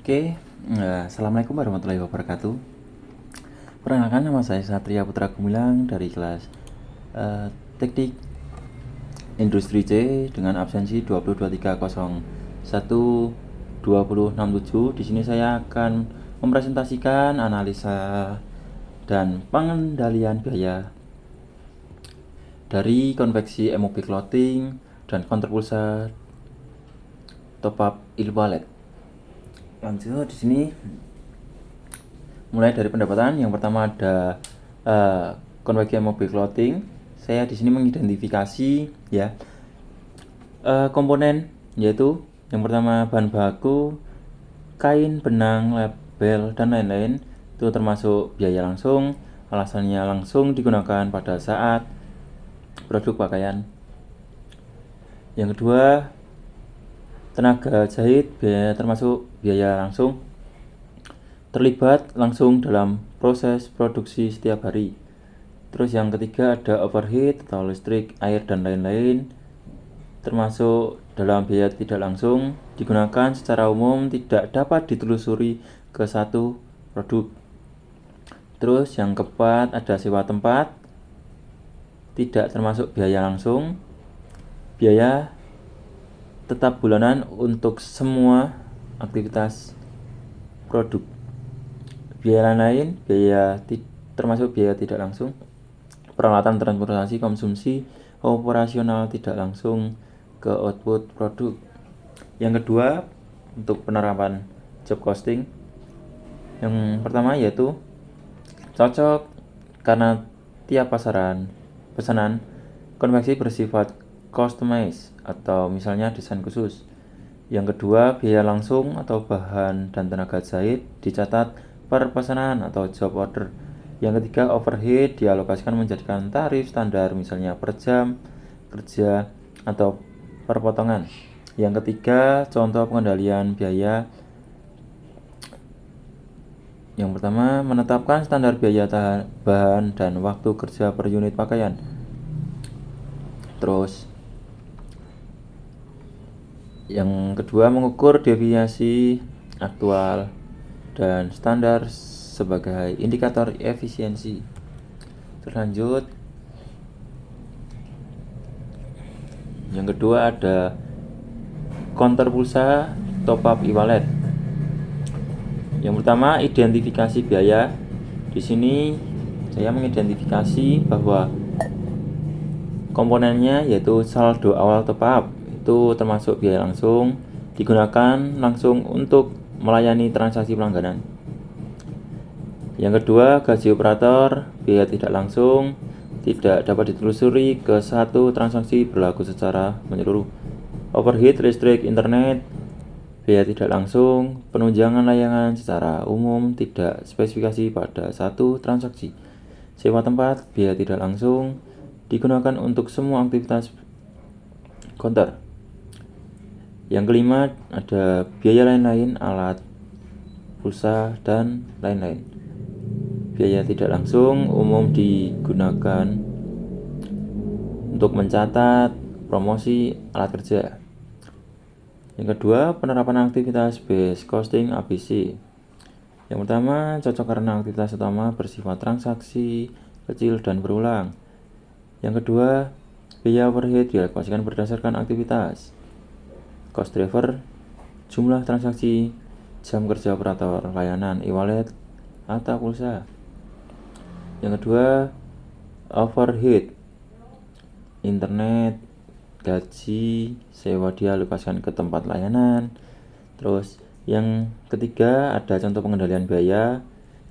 Assalamualaikum warahmatullahi wabarakatuh. Perkenalkan, nama saya Satria Putra Gumilang dari kelas Teknik Industri C dengan absensi 2023012067. Di sini saya akan mempresentasikan analisa dan pengendalian biaya dari konveksi MOB clothing dan counter pulsa top up e-wallet. Lanjut, di sini mulai dari pendapatan. Yang pertama ada konveksi MOB clothing. Saya di sini mengidentifikasi komponen, yaitu yang pertama bahan baku, kain, benang, label, dan lain-lain. Itu termasuk biaya langsung. Alasannya langsung digunakan pada saat produk pakaian. Yang kedua, tenaga jahit, biaya termasuk biaya langsung, terlibat langsung dalam proses produksi setiap hari. Terus yang ketiga ada overhead atau listrik, air, dan lain-lain, termasuk dalam biaya tidak langsung, digunakan secara umum, tidak dapat ditelusuri ke satu produk. Terus yang keempat ada sewa tempat, tidak termasuk biaya langsung, biaya tetap bulanan untuk semua aktivitas produk. Biaya lain, termasuk biaya tidak langsung, peralatan transportasi, konsumsi operasional tidak langsung ke output produk. Yang kedua, untuk penerapan job costing, yang pertama yaitu cocok karena tiap pesanan konveksi bersifat customized atau misalnya desain khusus. Yang kedua, biaya langsung atau bahan dan tenaga jahit dicatat per pesanan atau job order. Yang ketiga, overhead dialokasikan menjadikan tarif standar, misalnya per jam kerja atau per potongan. Yang ketiga, contoh pengendalian biaya. Yang pertama, menetapkan standar biaya bahan dan waktu kerja per unit pakaian. Terus yang kedua, mengukur deviasi aktual dan standar sebagai indikator efisiensi. Terlanjut, yang kedua ada counter pulsa top up e-wallet. Yang pertama, identifikasi biaya. Di sini saya mengidentifikasi bahwa komponennya yaitu saldo awal top up, itu termasuk biaya langsung, digunakan langsung untuk melayani transaksi pelangganan. Yang kedua, gaji operator, biaya tidak langsung, tidak dapat ditelusuri ke satu transaksi, berlaku secara menyeluruh. Overhead, listrik, internet, biaya tidak langsung, penunjangan layanan secara umum, tidak spesifikasi pada satu transaksi. Sewa tempat, biaya tidak langsung, digunakan untuk semua aktivitas counter. Yang kelima ada biaya lain-lain, alat, pulsa, dan lain-lain. Biaya tidak langsung umum digunakan untuk mencatat promosi alat kerja. Yang kedua, penerapan aktivitas base costing ABC. Yang pertama, cocok karena aktivitas utama bersifat transaksi kecil dan berulang. Yang kedua, biaya overhead dialokasikan berdasarkan aktivitas. Cost driver, jumlah transaksi, jam kerja operator, layanan e-wallet atau pulsa. Yang kedua, overhead, internet, gaji, sewa dialokasikan ke tempat layanan. Terus yang ketiga ada contoh pengendalian biaya,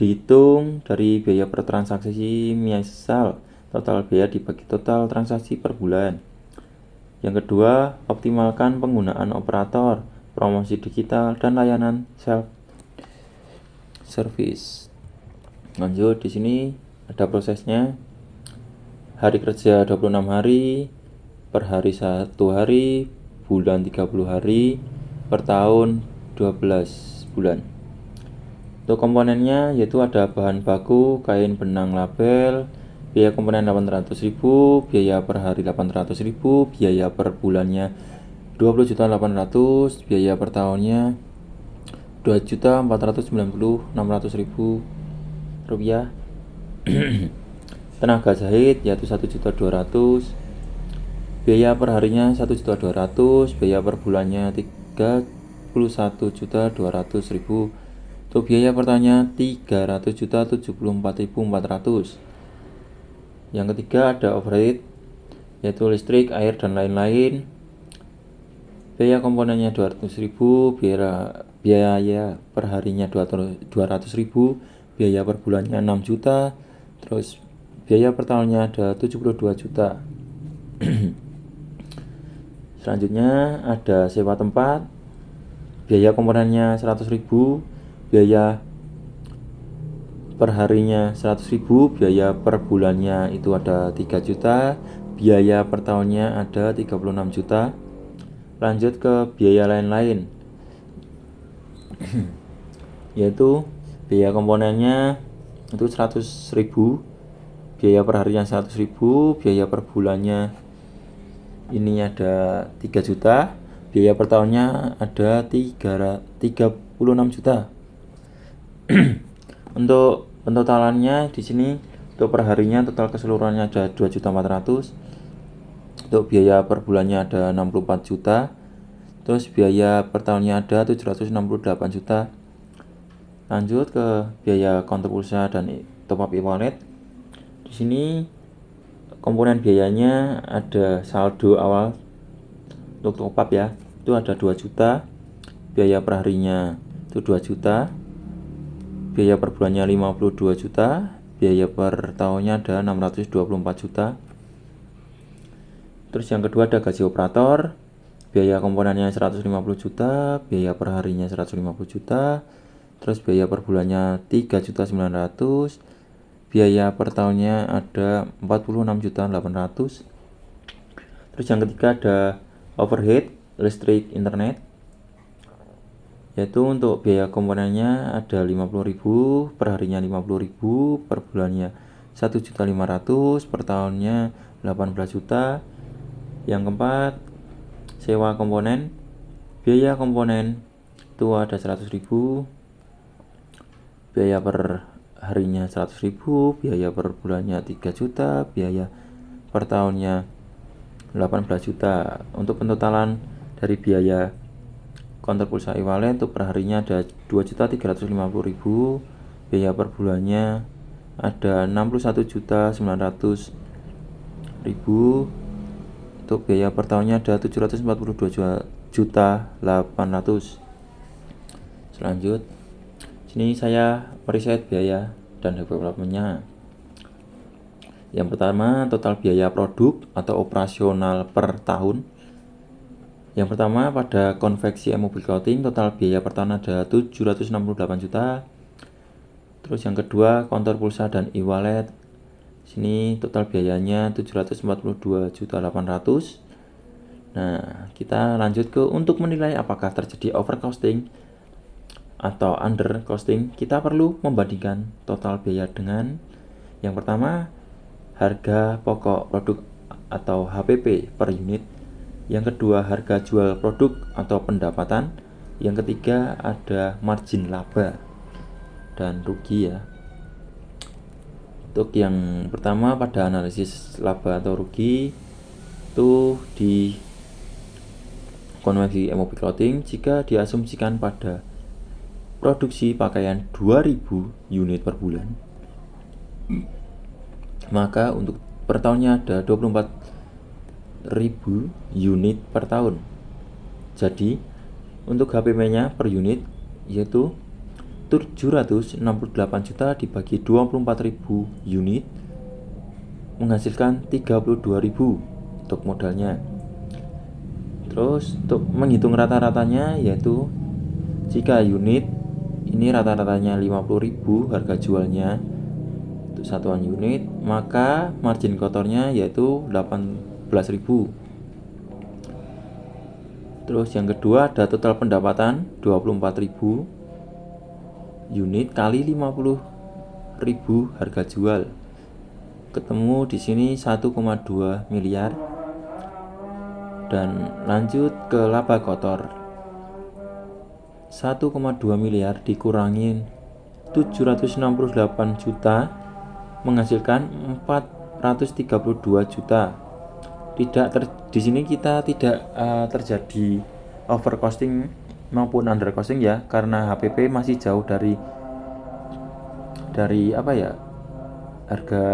dihitung dari biaya per transaksi, misal total biaya dibagi total transaksi per bulan. Yang kedua, optimalkan penggunaan operator, promosi digital, dan layanan self service. Lanjut, di sini ada prosesnya. Hari kerja 26 hari, per hari 1 hari, bulan 30 hari, per tahun 12 bulan. Untuk komponennya yaitu ada bahan baku, kain, benang, label, biaya komponen 800.000, biaya per hari 800.000, biaya per bulannya 20.800.000, biaya per tahunnya Rp2.496.000. Tenaga jahit yaitu Rp1.200.000. Biaya per harinya Rp1.200.000, biaya per bulannya Rp31.200.000. Untuk biaya pertanya Rp300.074.400. Yang ketiga ada overhead yaitu listrik, air, dan lain-lain. Biaya komponennya Rp200.000, biaya per harinya Rp200.000, biaya per bulannya Rp6 juta, terus biaya per tahunnya ada Rp72 juta. Selanjutnya ada sewa tempat, biaya komponennya Rp100.000, biaya per harinya Rp100.000, biaya per bulannya itu ada Rp3 juta, biaya per tahunnya ada Rp36 juta. Lanjut ke biaya lain-lain yaitu biaya komponennya itu Rp100.000, biaya per harinya Rp100.000, biaya per bulannya ini ada Rp3 juta, biaya per tahunnya ada Rp36 juta. Untuk pentotalannya di sini untuk per harinya total keseluruhannya ada Rp2.400.000. Untuk biaya per bulannya ada Rp64 juta. Terus biaya per tahunnya ada Rp768 juta. Lanjut ke biaya konter pulsa dan top up e-wallet. Di sini komponen biayanya ada saldo awal untuk top up ya, itu ada 2 juta. Biaya per harinya itu 2 juta. Biaya per bulannya 52 juta. Biaya per tahunnya ada 624 juta. Terus yang kedua ada gaji operator. Biaya komponennya 150 juta, biaya per harinya 150 juta. Terus biaya per bulannya 3.900.000. Biaya per tahunnya ada 46.800.000. Terus yang ketiga ada overhead, listrik, internet. Yaitu untuk biaya komponennya ada 50.000, per harinya 50.000, per bulannya 1.500.000, per tahunnya 18 juta. Yang keempat, sewa komponen. Biaya komponen itu ada 100.000, biaya per harinya 100.000, biaya per bulannya 3 juta, biaya per tahunnya 18 juta. Untuk pentotalan dari biaya konter pulsa e-wallet untuk per harinya ada 2.350.000, biaya per bulannya ada 61.900.000. Untuk biaya per tahunnya ada 742.800.000. Selanjut, sini saya periset biaya dan developmentnya. Yang pertama, total biaya produk atau operasional per tahun. Yang pertama, pada konveksi e-mobil clothing total biaya per tahun ada 768 juta. Terus yang kedua, konter pulsa dan e-wallet. Sini total biayanya 742.800.000. Nah, kita lanjut ke untuk menilai apakah terjadi overcosting atau undercosting. Kita perlu membandingkan total biaya dengan yang pertama, harga pokok produk atau HPP per unit. Yang kedua, harga jual produk atau pendapatan. Yang ketiga, ada margin laba dan rugi ya. Untuk yang pertama, pada analisis laba atau rugi itu di konveksi e-mobil clothing, jika diasumsikan pada produksi pakaian 2000 unit per bulan, maka untuk per tahunnya ada 24.000 unit per tahun. Jadi untuk HPP-nya per unit yaitu 768 juta dibagi 24.000 unit menghasilkan 32.000 untuk modalnya. Terus untuk menghitung rata-ratanya yaitu jika unit ini rata-ratanya 50.000 harga jualnya untuk satuan unit, maka margin kotornya yaitu 18.000. Terus yang kedua ada total pendapatan 24.000 unit kali 50.000 harga jual. Ketemu di sini 1,2 miliar. Dan lanjut ke laba kotor. 1,2 miliar dikurangi 768 juta menghasilkan 432 juta. Di sini kita tidak terjadi overcosting maupun undercosting ya, karena HPP masih jauh dari harga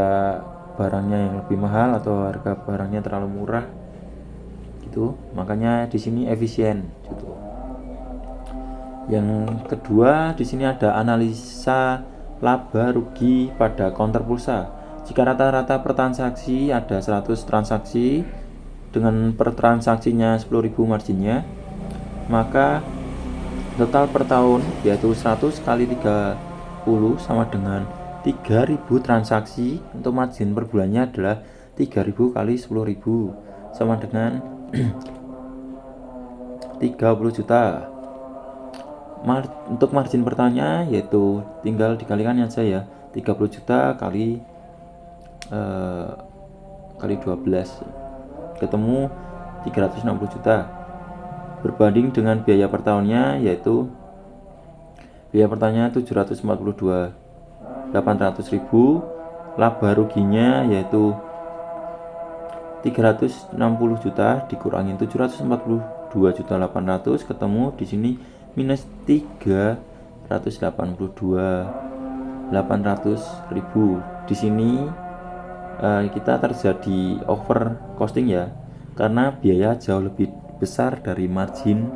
barangnya yang lebih mahal atau harga barangnya terlalu murah gitu. Makanya di sini efisien gitu. Yang kedua, di sini ada analisa laba rugi pada counter pulsa. Jika rata-rata per transaksi ada 100 transaksi dengan per transaksinya 10.000 marginnya, maka total per tahun yaitu 100 kali 30 sama dengan 3.000 transaksi. Untuk margin per bulannya adalah 3.000 kali 10.000 sama dengan 30 juta. Untuk margin per tahunnya yaitu tinggal dikalikan aja ya, 30 juta kali 12 ketemu 360 juta, berbanding dengan biaya per tahunnya yaitu biaya per tahunnya 742.800.000, laba ruginya yaitu 360 juta dikurangi 742.800 ketemu di sini minus 382.800.000. Di sini kita terjadi over costing ya, karena biaya jauh lebih besar dari margin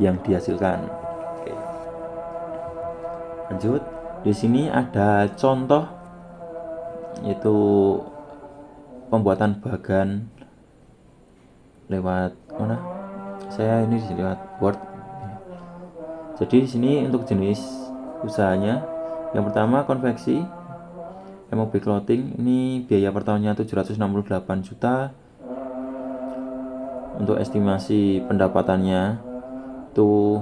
yang dihasilkan. Oke. Lanjut, di sini ada contoh yaitu pembuatan bagan lewat mana? Saya ini lewat Word. Jadi di sini untuk jenis usahanya, yang pertama konveksi MOB clothing, ini biaya per tahunnya 768 juta. Untuk estimasi pendapatannya itu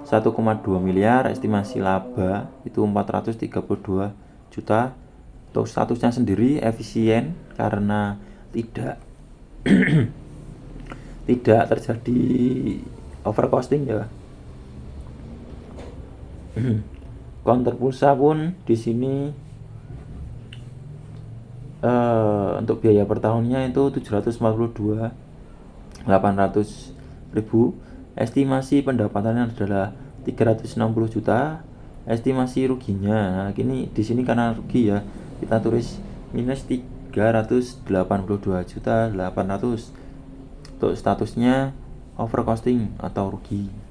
1,2 miliar, estimasi laba itu 432 juta. Untuk statusnya sendiri efisien karena tidak tidak terjadi overcosting ya. Counter pulsa pun di sini untuk biaya per tahunnya itu 742.800.000. Estimasi pendapatannya adalah 360 juta. Estimasi ruginya, nah ini di sini karena rugi ya, kita tulis minus 382.800.000. Untuk statusnya overcosting atau rugi.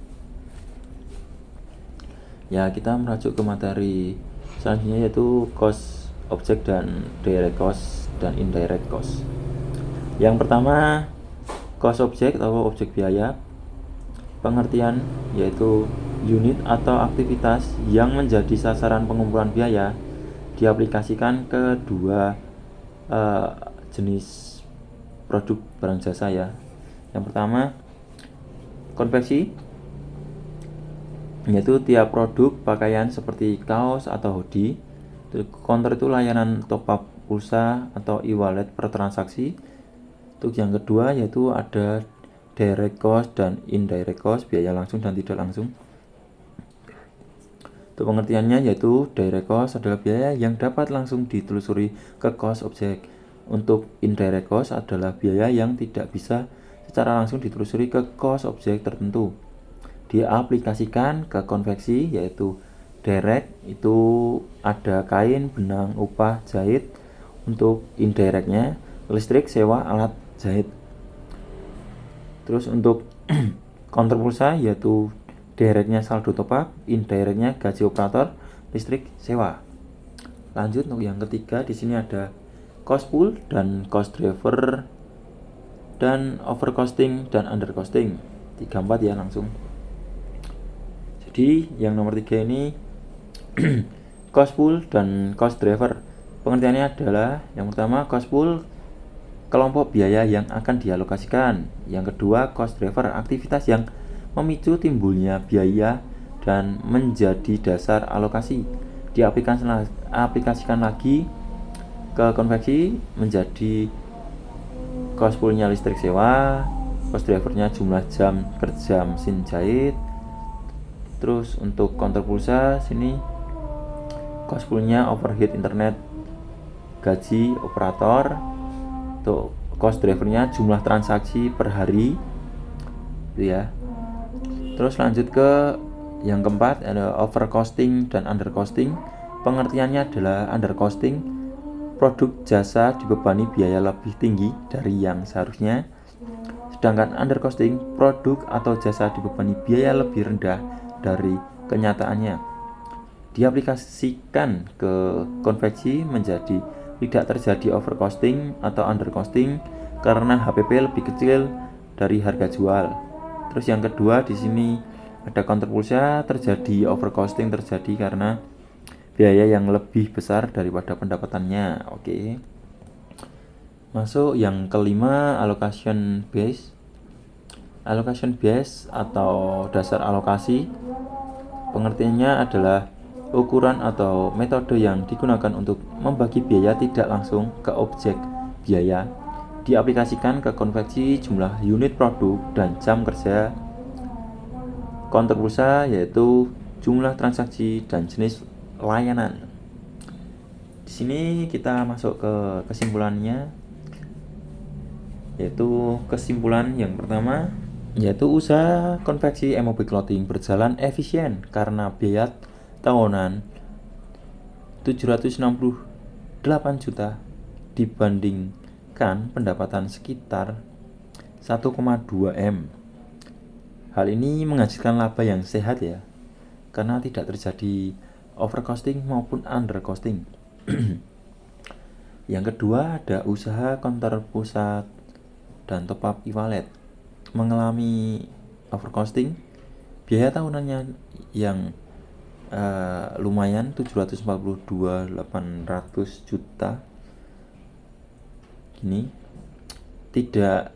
Ya, kita merujuk ke materi selanjutnya yaitu cost objek dan direct cost dan indirect cost. Yang pertama, cost objek atau objek biaya. Pengertian yaitu unit atau aktivitas yang menjadi sasaran pengumpulan biaya diaplikasikan ke dua jenis produk barang jasa ya. Yang pertama, konveksi, yaitu tiap produk pakaian seperti kaos atau hoodie. Counter itu layanan top up pulsa atau e-wallet per transaksi. Untuk yang kedua yaitu ada direct cost dan indirect cost, biaya langsung dan tidak langsung. Untuk pengertiannya yaitu direct cost adalah biaya yang dapat langsung ditelusuri ke cost objek. Untuk indirect cost adalah biaya yang tidak bisa secara langsung ditelusuri ke cost objek tertentu. Diaplikasikan ke konveksi yaitu direct itu ada kain, benang, upah, jahit. Untuk indirectnya listrik, sewa, alat jahit. Terus untuk counter pulsa yaitu directnya saldo top up, indirectnya gaji operator, listrik, sewa. Lanjut untuk yang ketiga, di sini ada cost pool dan cost driver dan overcosting dan undercosting. 3-4 ya langsung. Jadi yang nomor 3 ini cost pool dan cost driver. Pengertiannya adalah yang pertama cost pool, kelompok biaya yang akan dialokasikan. Yang kedua cost driver, aktivitas yang memicu timbulnya biaya dan menjadi dasar alokasi. Diaplikasikan lagi ke konveksi menjadi cost poolnya listrik, sewa, cost drivernya jumlah jam kerja mesin jahit, Terus untuk counter pulsa sini cost poolnya overhead internet, gaji operator, untuk cost drivernya jumlah transaksi per hari itu ya. Terus lanjut ke yang keempat, ada overcosting dan undercosting. Pengertiannya adalah undercosting, produk jasa dibebani biaya lebih tinggi dari yang seharusnya, sedangkan undercosting, produk atau jasa dibebani biaya lebih rendah dari kenyataannya. Diaplikasikan ke konveksi menjadi tidak terjadi overcosting atau undercosting karena HPP lebih kecil dari harga jual. Terus yang kedua di sini ada counter pulsa, terjadi overcosting terjadi karena biaya yang lebih besar daripada pendapatannya. Oke. Masuk yang kelima, allocation base. Allocation base atau dasar alokasi, pengertiannya adalah ukuran atau metode yang digunakan untuk membagi biaya tidak langsung ke objek biaya, diaplikasikan ke konveksi jumlah unit produk dan jam kerja. Counter pulsa yaitu jumlah transaksi dan jenis layanan. Di sini kita masuk ke kesimpulannya, yaitu kesimpulan yang pertama yaitu usaha konveksi MOB Clothing berjalan efisien karena biaya tahunan 768 juta dibandingkan pendapatan sekitar 1,2 M. Hal ini menghasilkan laba yang sehat ya, karena tidak terjadi overcosting maupun undercosting. Yang kedua ada usaha counter pusat dan top up e-wallet mengalami overcosting, biaya tahunannya yang lumayan 742.800 juta gini, tidak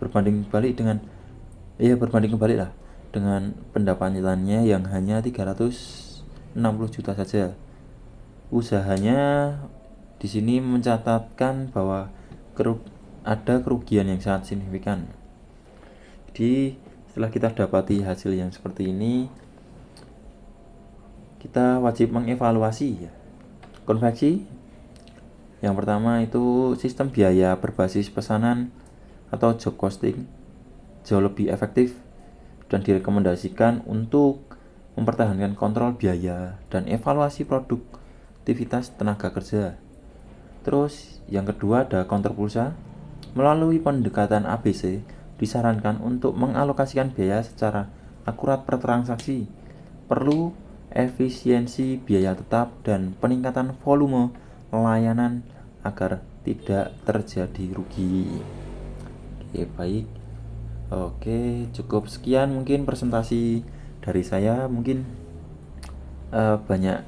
berbanding kebalik lah dengan pendapatannya yang hanya 360 juta saja. Usahanya di sini mencatatkan bahwa ada kerugian yang sangat signifikan. Jadi setelah kita dapati hasil yang seperti ini, kita wajib mengevaluasi ya. Konveksi yang pertama itu sistem biaya berbasis pesanan atau job costing jauh lebih efektif dan direkomendasikan untuk mempertahankan kontrol biaya dan evaluasi produktivitas tenaga kerja. Terus yang kedua ada counter pulsa. Melalui pendekatan ABC disarankan untuk mengalokasikan biaya secara akurat per transaksi. Perlu efisiensi biaya tetap dan peningkatan volume layanan agar tidak terjadi rugi. Oke, baik. Oke, cukup sekian mungkin presentasi dari saya. Mungkin banyak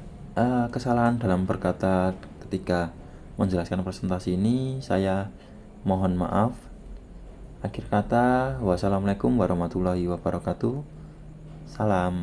kesalahan dalam berkata ketika menjelaskan presentasi ini. Saya mohon maaf. Akhir kata, wassalamualaikum warahmatullahi wabarakatuh. Salam.